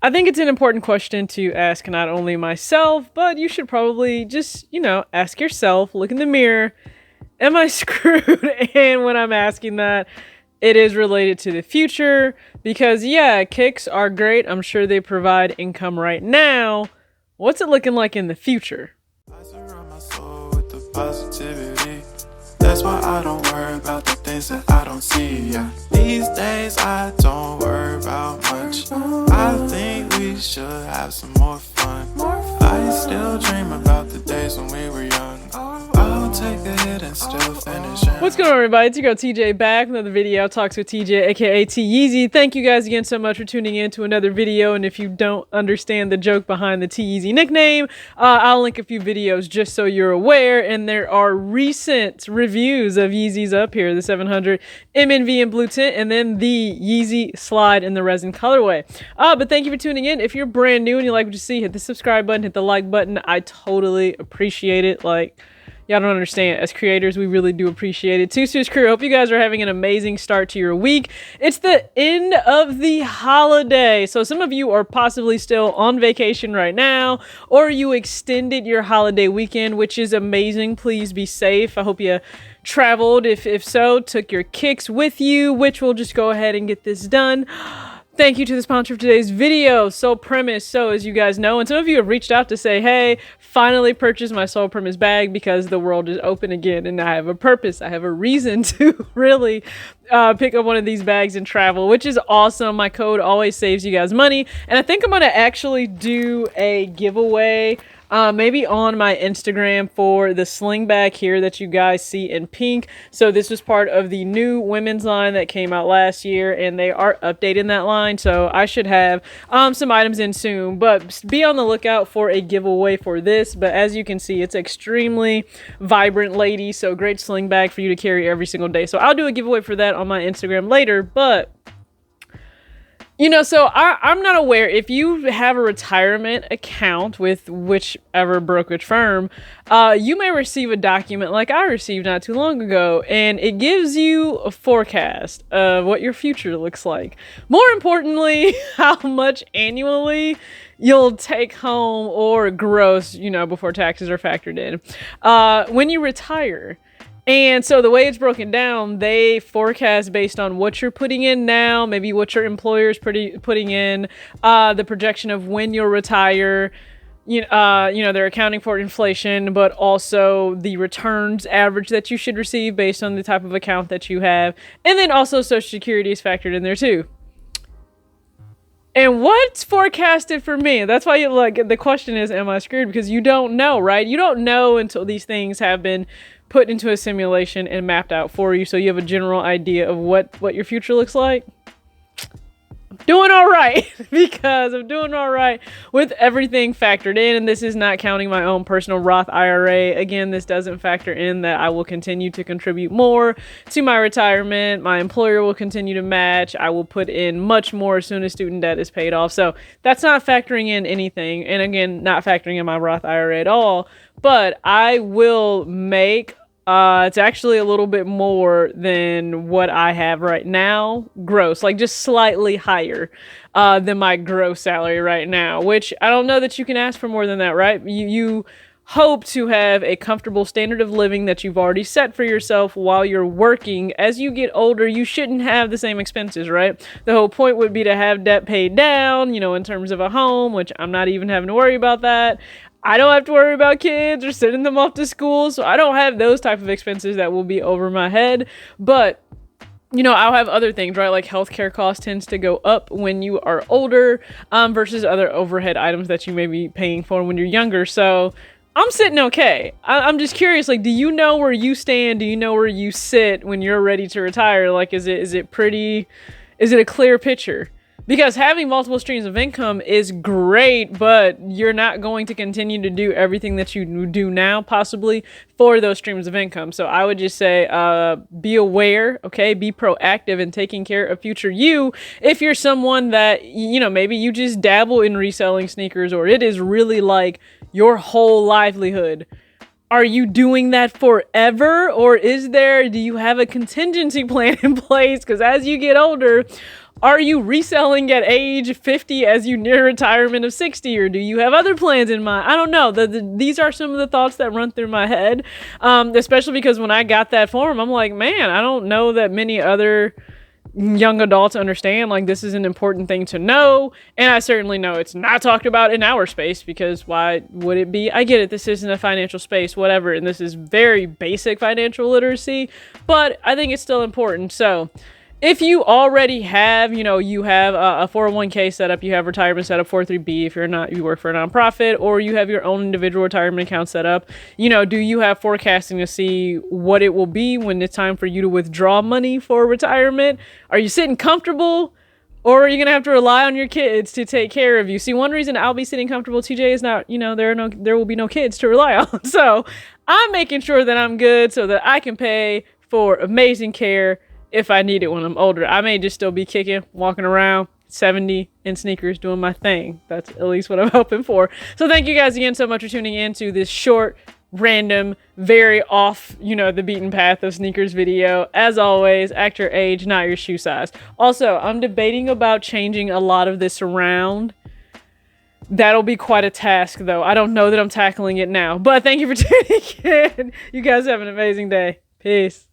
I think it's an important question to ask not only myself, but you should probably just, ask yourself, look in the mirror, am I screwed? And when I'm asking that, it is related to the future because, yeah, kicks are great. I'm sure they provide income right now. What's it looking like in the future? I surround my soul with the positivity. That's why I don't worry about the things that I don't see. Yeah. These days I don't worry about much. I think we should have some more fun. I still dream about the days when we were young. I'll take a hit and still finish. What's going on, everybody? It's your girl TJ back with another video. Talks with TJ, aka T Yeezy. Thank you guys again so much for tuning in to another video. And if you don't understand the joke behind the T Yeezy nickname, I'll link a few videos just so you're aware. And there are recent reviews of Yeezys up here: the 700 MNV in blue tint, and then the Yeezy Slide in the resin colorway. But thank you for tuning in. If you're brand new and you like what you see, hit the subscribe button, hit the like button. I totally appreciate it. Y'all don't understand. As creators, we really do appreciate it. Tusu's crew, hope you guys are having an amazing start to your week. It's the end of the holiday. So some of you are possibly still on vacation right now, or you extended your holiday weekend, which is amazing. Please be safe. I hope you traveled. If so, took your kicks with you, which we'll just go ahead and get this done. Thank you to the sponsor of today's video, SolePremise. So as you guys know, and some of you have reached out to say, hey, finally purchased my SolePremise bag because the world is open again and I have a purpose. I have a reason to really pick up one of these bags and travel, which is awesome. My code always saves you guys money. And I think I'm going to actually do a giveaway maybe on my Instagram for the sling bag here that you guys see in pink. So this was part of the new women's line that came out last year, and they are updating that line. So I should have some items in soon, but be on the lookout for a giveaway for this. But as you can see, it's extremely vibrant, lady. So great sling bag for you to carry every single day. So I'll do a giveaway for that on my Instagram later, but so I'm not aware if you have a retirement account with whichever brokerage firm, you may receive a document like I received not too long ago, and it gives you a forecast of what your future looks like. More importantly, how much annually you'll take home or gross, before taxes are factored in, when you retire. And so the way it's broken down, they forecast based on what you're putting in now, maybe what your employer's putting in, the projection of when you'll retire. They're accounting for inflation, but also the returns average that you should receive based on the type of account that you have. And then also Social Security is factored in there too. And what's forecasted for me? That's why the question is, am I screwed? Because you don't know, right? You don't know until these things have been put into a simulation and mapped out for you, so you have a general idea of what your future looks like. Doing all right because I'm doing all right with everything factored in, and this is not counting my own personal Roth IRA. Again, this doesn't factor in that I will continue to contribute more to my retirement. My employer will continue to match. I will put in much more as soon as student debt is paid off. So that's not factoring in anything, and again, not factoring in my Roth IRA at all. But I will make it's actually a little bit more than what I have right now, gross, like just slightly higher than my gross salary right now, which I don't know that you can ask for more than that, right? You hope to have a comfortable standard of living that you've already set for yourself while you're working. As you get older, you shouldn't have the same expenses, right? The whole point would be to have debt paid down, in terms of a home, which I'm not even having to worry about that. I don't have to worry about kids or sending them off to school, so I don't have those type of expenses that will be over my head. But I'll have other things, right? Like healthcare costs tends to go up when you are older versus other overhead items that you may be paying for when you're younger. So I'm sitting okay. I'm just curious, do you know where you stand? Do you know where you sit when you're ready to retire? Is it a clear picture? Because having multiple streams of income is great, but you're not going to continue to do everything that you do now, possibly, for those streams of income. So I would just say, be aware, okay? Be proactive in taking care of future you. If you're someone that, maybe you just dabble in reselling sneakers, or it is really like your whole livelihood. Are you doing that forever? Or do you have a contingency plan in place? Because as you get older, Are you reselling at age 50 as you near retirement of 60, or do you have other plans in mind? I don't know. These are some of the thoughts that run through my head, especially because when I got that form, I'm like, man, I don't know that many other young adults understand like this is an important thing to know, and I certainly know it's not talked about in our space, because why would it be? I get it, this isn't a financial space, whatever, and this is very basic financial literacy, but I think it's still important. So if you already have, you have a 401k set up, you have retirement set up, 403b if you work for a nonprofit, or you have your own individual retirement account set up, do you have forecasting to see what it will be when it's time for you to withdraw money for retirement? Are you sitting comfortable? Or are you going to have to rely on your kids to take care of you? See, one reason I'll be sitting comfortable, TJ, is not, there will be no kids to rely on. So I'm making sure that I'm good so that I can pay for amazing care if I need it when I'm older. I may just still be kicking, walking around, 70 in sneakers, doing my thing. That's at least what I'm hoping for. So thank you guys again so much for tuning in to this short, random, very off, the beaten path of sneakers video. As always, act your age, not your shoe size. Also, I'm debating about changing a lot of this around. That'll be quite a task, though. I don't know that I'm tackling it now. But thank you for tuning in. You guys have an amazing day. Peace.